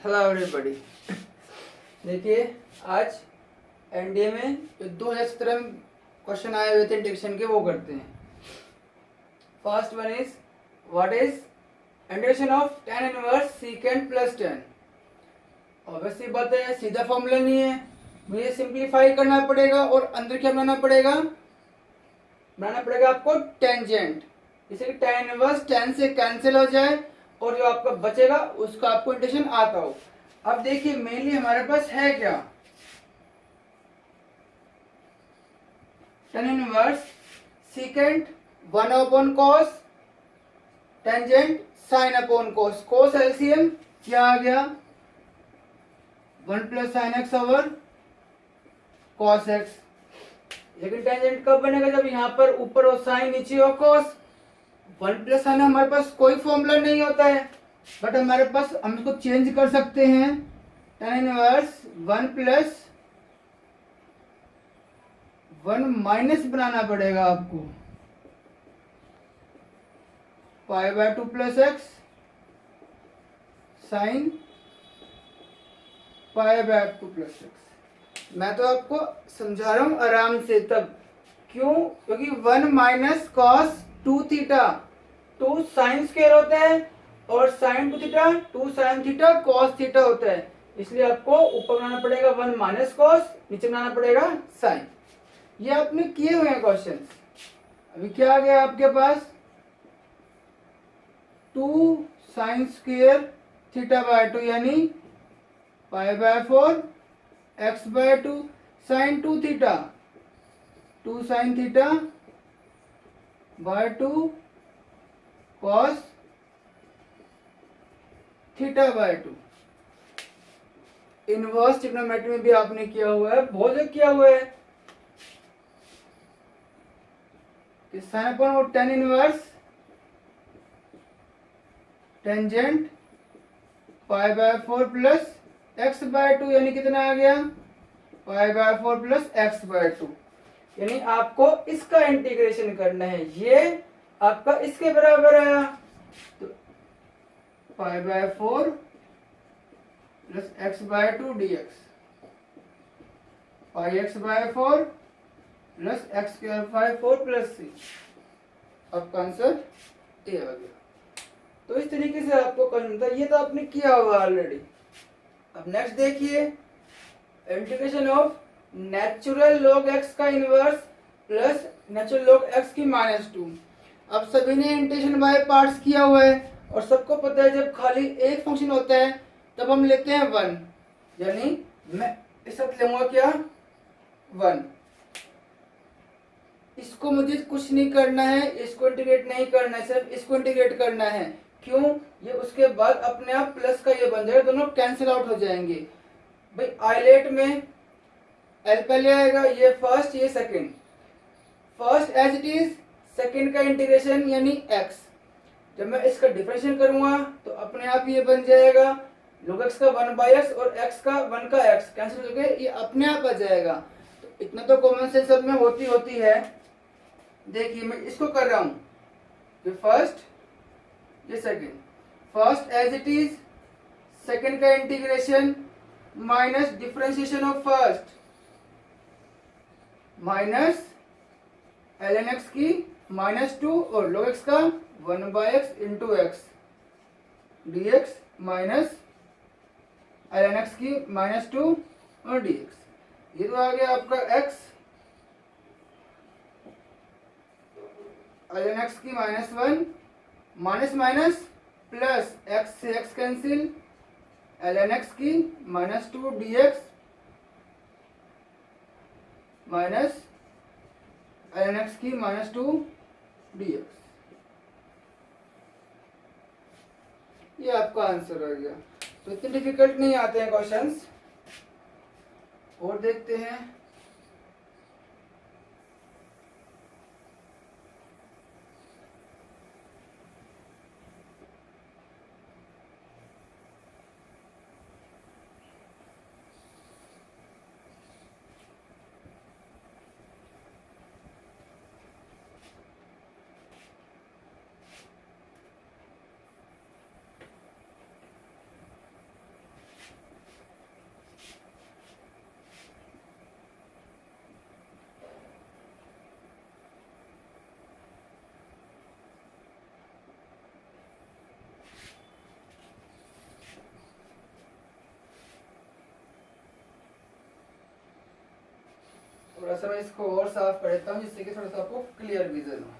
Hello everybody. देखिए, आज NDA में जो 2017 में क्वेश्चन आए हुए थे इंटीग्रेशन के, वो करते हैं। First one is what is integration of tan inverse सीकेंड plus ten. Obviously बात है, सीधा फॉर्मूला नहीं है, मुझे सिंप्लीफाई करना पड़ेगा और अंदर क्या बनाना पड़ेगा आपको टेंजेंट, जिससे कि tan इनवर्स tan से कैंसिल हो जाए और जो आपका बचेगा उसका आपको इंटीग्रेशन आता हो। अब देखिए, मेनली हमारे पास है क्या, tan inverse secant 1/cos cos tangent sign upon cos. Cos LCM क्या आ गया, 1 plus sine x over cos x. लेकिन टेंजेंट कब बनेगा, जब यहाँ पर ऊपर हो साइन नीचे हो कॉस। 1 प्लस साइन हमारे पास कोई फॉर्मूला नहीं होता है, बट हमारे पास हम इसको चेंज कर सकते हैं। tan इनवर्स 1 प्लस 1 माइनस बनाना पड़ेगा आपको, पाई by 2 plus x sine pi by 2 plus x. मैं तो आपको समझा रहा हूं आराम से, तब क्यों, क्योंकि 1 minus cos 2 theta 2 sine square होता है और sine 2 theta 2 sine theta cos theta होता है, इसलिए आपको ऊपर बनाना पड़ेगा 1 माइनस कॉस, नीचे बनाना पड़ेगा साइन। ये आपने किए हुए हैं क्वेश्चन। अभी क्या आ गया आपके पास, 2 साइन स्क्वायर थीटा बाय 2 यानी pi by 4 x by 2 sine 2 theta 2 sine theta by 2 cos theta by 2। Inverse trigonometry में भी आपने किया हुआ है, बहुत जगह किया हुआ है। साइन अपॉन और tan inverse tangent pi by 4 plus x by 2 यानी कितना आ गया, pi by 4 plus x by 2। यानी आपको इसका इंटीग्रेशन करना है, ये आपका इसके बराबर आया, तो pi by 4 plus x by 2 dx, pi x by 4 plus x square by 4 plus C. आपका आंसर ए आ गया। तो इस तरीके से आपको करना था, ये तो आपने किया हुआ ऑलरेडी। अब नेक्स्ट देखिए, integration of natural log x का inverse plus natural log x की -2। अब सभी ने इंटीग्रेशन बाय पार्ट्स किया हुआ है और सबको पता है जब खाली एक फंक्शन होता है तब हम लेते हैं 1, यानी मैं इस वक्त लूंगा क्या 1। इसको मुझे कुछ नहीं करना है, इसको इंटीग्रेट नहीं करना है, सिर्फ इसको इंटीग्रेट करना है। क्यों, ये उसके बाद अपने आप प्लस का ये बन जाएगा, दोनों कैंसिल आउट हो जाएंगे। भाई आइलेट में एल पहले आएगा, ये फर्स्ट ये second, first as it is, second का इंटीग्रेशन यानी एक्स। जब मैं इसका डिफरेंशिएट करूंगा तो अपने आप ये बन जाएगा log x का 1/x और x का 1 का x कैंसिल करके ये अपने आप आ जाएगा। तो इतना तो कॉमन सेंस सब में होती है। देखिए मैं इसको कर रहा हूं, ये फर्स्ट ये second, first as it is, second का integration minus differentiation of first minus ln x की -2 और log x का 1/x into x dx minus ln x की -2 और dx। ये तो आ गया आपका x, ln x की -1 माइनस माइनस प्लस x से x कैंसिल, ln x की -2 dx माइनस ln x की -2 dx। ये आपका आंसर आ गया। तो इतने डिफिकल्ट नहीं आते हैं क्वेश्चंस। और देखते हैं, थोड़ा सा मैं इसको और साफ कर देता हूँ जिससे कि थोड़ा सा आपको क्लियर विजन हो।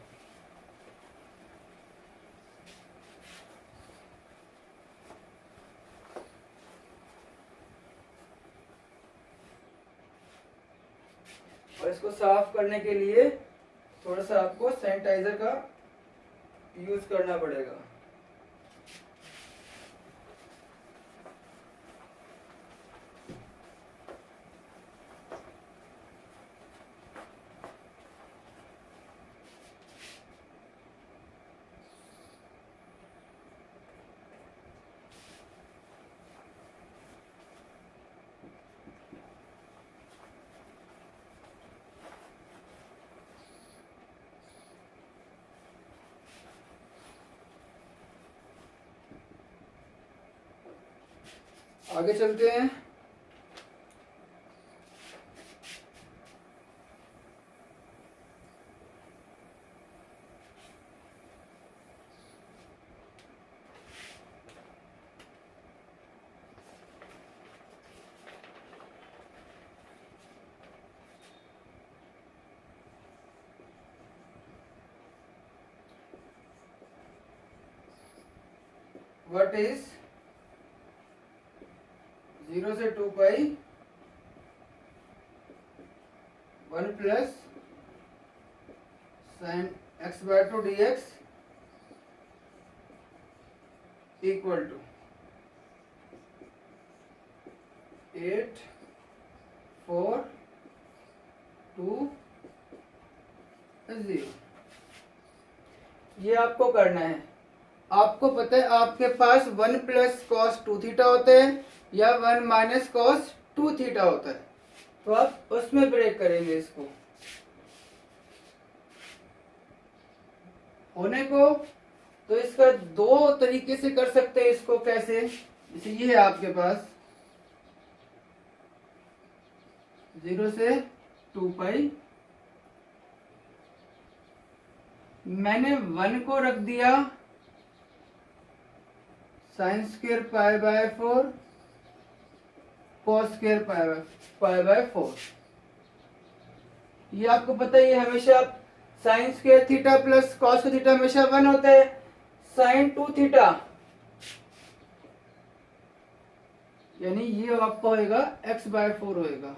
और इसको साफ करने के लिए थोड़ा सा आपको सैनिटाइजर का यूज करना पड़ेगा। आगे चलते हैं। व्हाट इज 0 से 2 pi 1 plus sine x by 2 dx equal to 8 4 2 0। ये आपको करना है। आपको पता है आपके पास 1 प्लस कॉस 2 थीटा होता है या 1 माइनस कॉस 2 थीटा होता है, तो आप उसमें ब्रेक करेंगे इसको होने को। तो इसका दो तरीके से कर सकते हैं इसको। कैसे? जैसे ये है आपके पास 0 से 2 पाई, मैंने 1 को रख दिया sine square pi by 4 cos square pi by 4। ये आपको पता है, ये हमेशा sign square theta plus cos theta हमेशा 1 होता है। साइन 2 थीटा यानी ये आपका होएगा x बाय 4 होएगा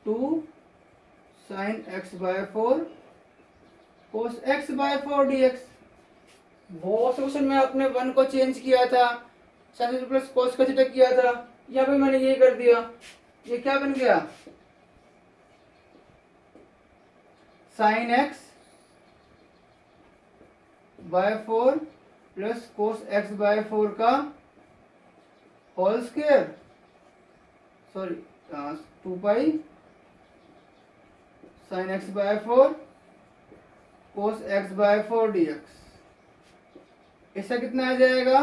2 sign x by 4 cos x by 4 dx। वो क्वेश्चन में आपने 1 को चेंज किया था, साइन प्लस कोस का थीटा किया था, यहाँ पे मैंने ये कर दिया। ये क्या बन गया? Sine x by 4 plus cos x by 4 का whole square, sorry 2 pi sine x by 4 cos x by 4 dx। इसका कितना आ जाएगा?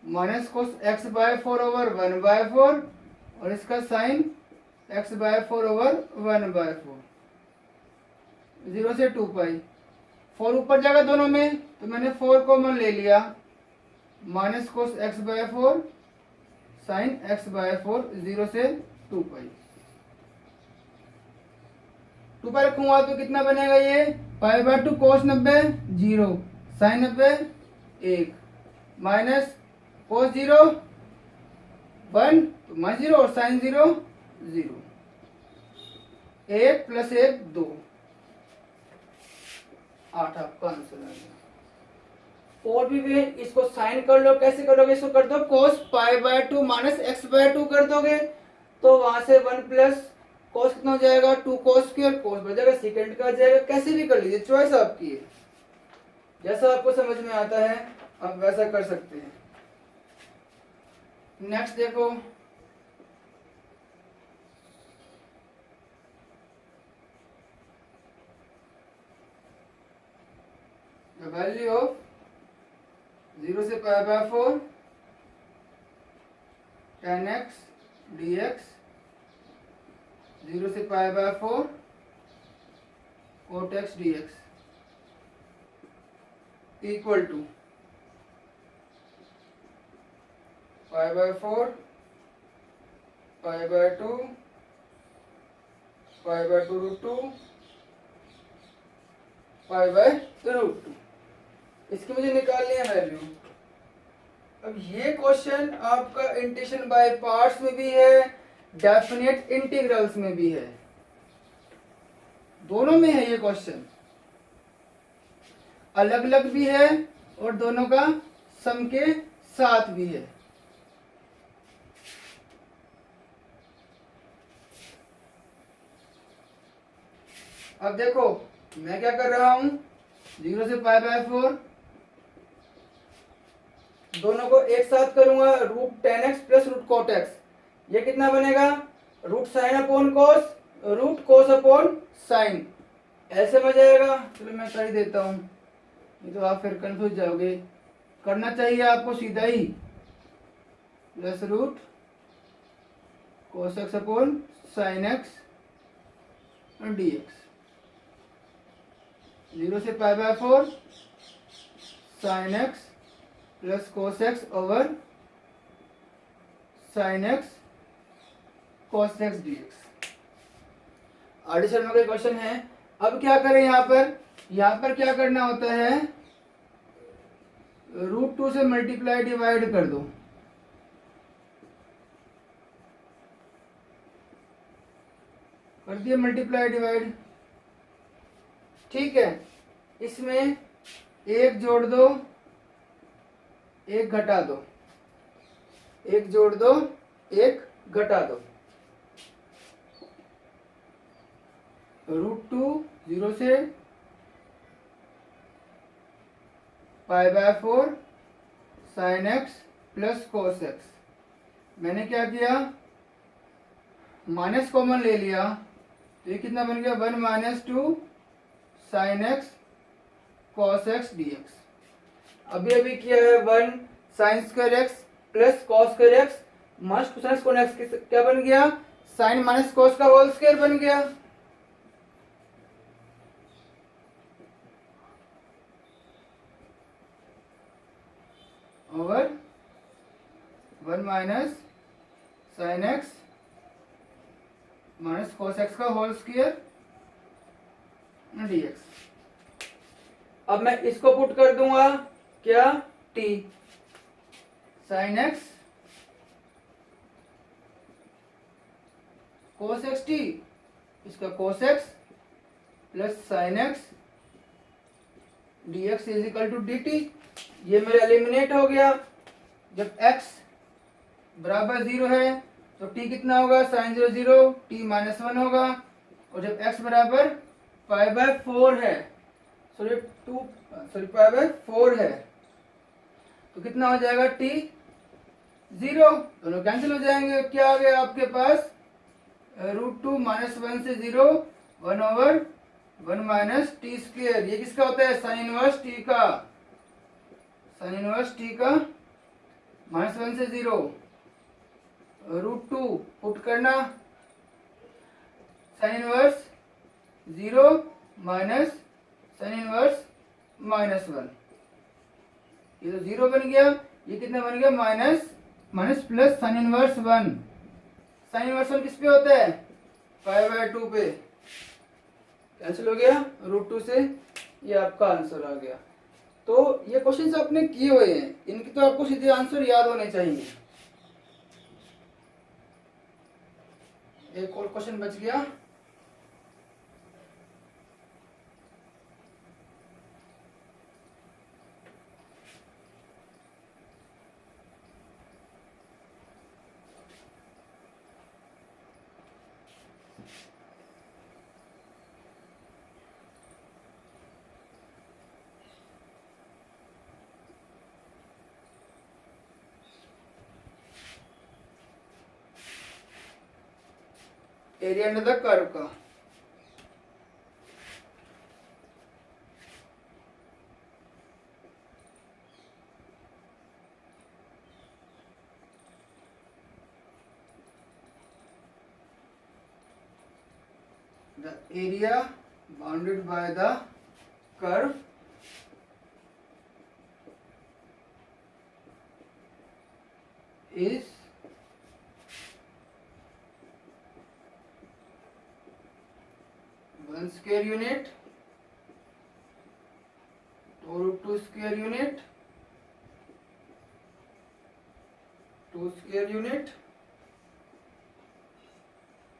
Minus cos x by 4 over 1 by 4 और इसका sine x by 4 over 1 by 4। 0 से 2 पाई, 4 ऊपर जाएगा दोनों में तो मैंने 4 कॉमन ले लिया, minus cos x by 4 sine x by 4 0 से 2 पाई। 2 पाई रखूंगा तो कितना बनेगा? ये pi by 2 cos 90 0 sine 90 1 minus cos 0 1 तो माइनस 0 और साइन 0 0। 1 प्लस 1 2, 8 आपका आंसर आ गया। और भी वे इसको साइन कर लो। कैसे करोगे? इसको कर दो cos pi by 2 minus x by 2 कर दोगे तो वहां से 1 प्लस कोस कितना हो जाएगा? 2 कोस स्क्वायर, कोस बच जाएगा, सेकंड का आ जाएगा। कैसे भी कर लीजिए, चॉइस आपकी है, जैसा आपको समझ में आता है आप वैसा कर सकते हैं। नेक्स्ट देखो, द वैल्यू ऑफ 0 से pi by 4 tan x dx 0 से pi by 4 cot x dx equal to pi by 4 pi by two root two pi by root two. इसकी मुझे निकालनी है वैल्यू। अब ये क्वेश्चन आपका इंटीग्रेशन बाय पार्ट्स में भी है, डेफिनेट इंटीग्रल्स में भी है, दोनों में है ये क्वेश्चन। अलग अलग भी है और दोनों का सम के साथ भी है। अब देखो मैं क्या कर रहा हूं, 0 से पाई बाय 4 दोनों को एक साथ करूंगा, root 10x plus root cot x. ये कितना बनेगा, root sine upon cos, root cos upon sine. ऐसे में जाएगा, चलो मैं कर ही देता हूं, नहीं तो आप फिर कंफ्यूज जाओगे। करना चाहिए आपको सीधा ही, plus root cos x upon sine x d x. 0 से pi by 4 sine x plus cos x over sine x cos x d x. R D Sharma का क्वेश्चन है। अब क्या करें, यहाँ पर क्या करना होता है, रूट 2 से मल्टीप्लाई डिवाइड कर दो। कर दिया मल्टीप्लाई डिवाइड, ठीक है। इसमें एक जोड़ दो, एक घटा दो, एक जोड़ दो, एक घटा दो। रूट 2 0 से pi by 4 sine x plus cos x. मैंने क्या किया, माइनस कॉमन ले लिया, तो ये कितना बन गया, 1 minus 2 sign x cos x d x. अभी किया है 1 sine square x plus cos square x minus 2 sine square x, क्या बन गया, साइन माइनस कॉस का होल स्क्वायर बन गया। Over 1 minus sine x minus cos x का होल स्क्वायर डी एक्स। अब मैं इसको पुट कर दूंगा, क्या, t sine x cos x T, इसका cos x plus sign x d x is equal to d t. ये मेरा एलिमिनेट हो गया। जब x बराबर 0 है तो t कितना होगा, साइन 0 0, t माइनस 1 होगा। और जब x बराबर पाई बाय 4 है, पाई बाय 4 है, तो कितना हो जाएगा, t 0, दोनों कैंसिल हो जाएंगे। क्या आ गया आपके पास, रूट 2 माइनस 1 से 0 1 ओवर 1 माइनस टी स्क्वेयर। ये किसका होता है, साइन इनवर्स टी का, साइन इनवर्स टी का माइनस 1 से 0 रूट 2 पुट करना, sine inverse 0 minus sine inverse minus 1। ये तो 0 बन गया, ये कितना बन गया, minus plus sine inverse 1। Sine inverse 1 किस पे होता है, पाई बाय 2 पे, कैंसिल हो गया रूट 2 से। ये आपका आंसर आ गया। तो ये क्वेश्चंस आपने किए हुए हैं, इनकी तो आपको सीधे आंसर याद होने चाहिए। एक और क्वेश्चन बच गया, एरिया अंडर द कर्व का। The area bounded by the curve is 1 square unit, 2√2 square unit, 2 square unit,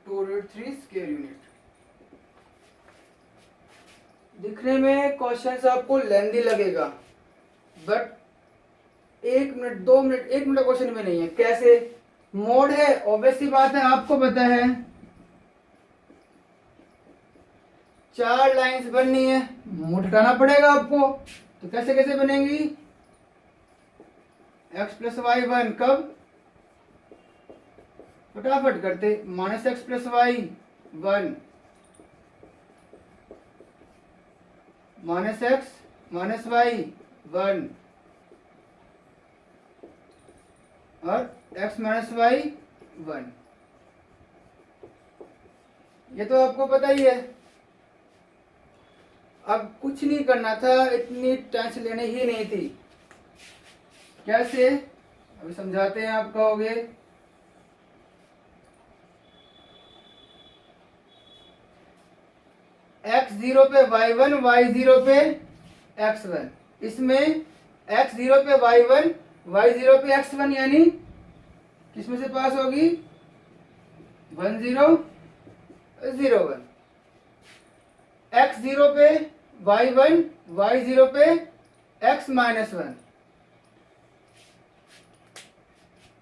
2√3 square unit. दिखने में क्वेश्चन आपको लेंदी लगेगा, but 1 minute 2 minute 1 minute question में नहीं है। कैसे? मोड है, ऑब्वियस सी बात है, आपको पता है 4 लाइंस बननी है, मोड हटाना पड़ेगा आपको। तो कैसे कैसे बनेंगी? x प्लस वाई 1 कब? फटाफट करते, -x plus y 1, -x minus y 1 और x माइनस वाई 1, ये तो आपको पता ही है। अब कुछ नहीं करना था, इतनी टेंशन लेनी ही नहीं थी। कैसे? अभी समझाते हैं। आप कहोगे x0 पे y1, y0 पे x1, इसमें x0 पे y1, y0 पे x1, यानी किसमें से पास होगी? 1 0 0 1। x0 पे y1, y0 पे x माइनस 1,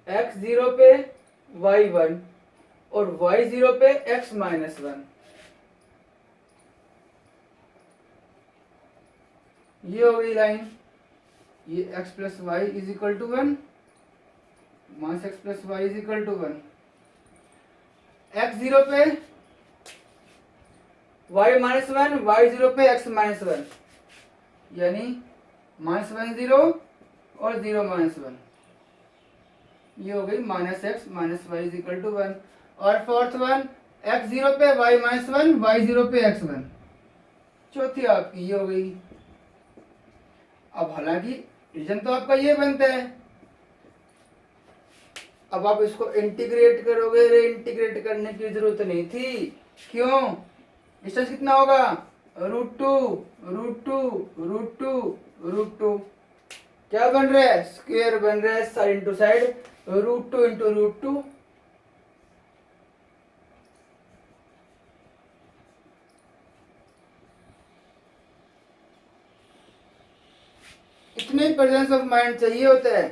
x0 पे y1 और y0 पे x माइनस 1, ये हो गई लाइन। ये x plus y is equal to 1, minus x plus y is equal to 1। x0 पे y माइनस 1, y0 पे x माइनस 1, यानी -1 0 और 0 माइनस 1, ये हो गई -x minus y is equal to 1। और फोर्थ वन, x0 पे y माइनस 1, y0 पे x1, चौथी आपकी ये हो गई। अब हालांकि रीजन तो आपका ये बनता है, अब आप इसको इंटीग्रेट करोगे। रे इंटीग्रेट करने की जरूरत नहीं थी, क्यों? डिस्टेंस कितना होगा? √2 √2 √2 क्या बन रहा है? स्क्वायर बन रहा है, साइड इंटू साइड, √2 इंटू √2। इतने प्रेजेंस ऑफ माइंड चाहिए होता है।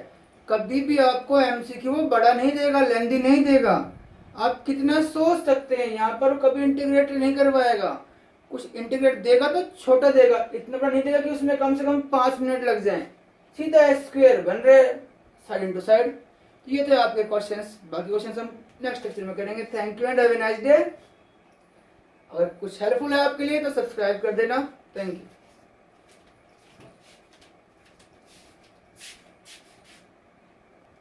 कभी भी आपको एमसीक्यू बड़ा नहीं देगा, लेंदी नहीं देगा। आप कितना सोच सकते हैं यहाँ पर, कभी इंटीग्रेट नहीं करवाएगा। कुछ इंटीग्रेट देगा तो छोटा देगा, इतना बड़ा नहीं देगा कि उसमें कम से कम 5 मिनट लग जाए। सीधा स्क्वायर बन रहे साइड इंटू साइड। ये थे आपके क्वेश्चंस, बाकी क्वेश्चंस हम नेक्स्ट लेक्चर में करेंगे। Thank you and have a nice day. अगर कुछ हेल्पफुल है आपके लिए तो सब्सक्राइब कर देना। Thank you.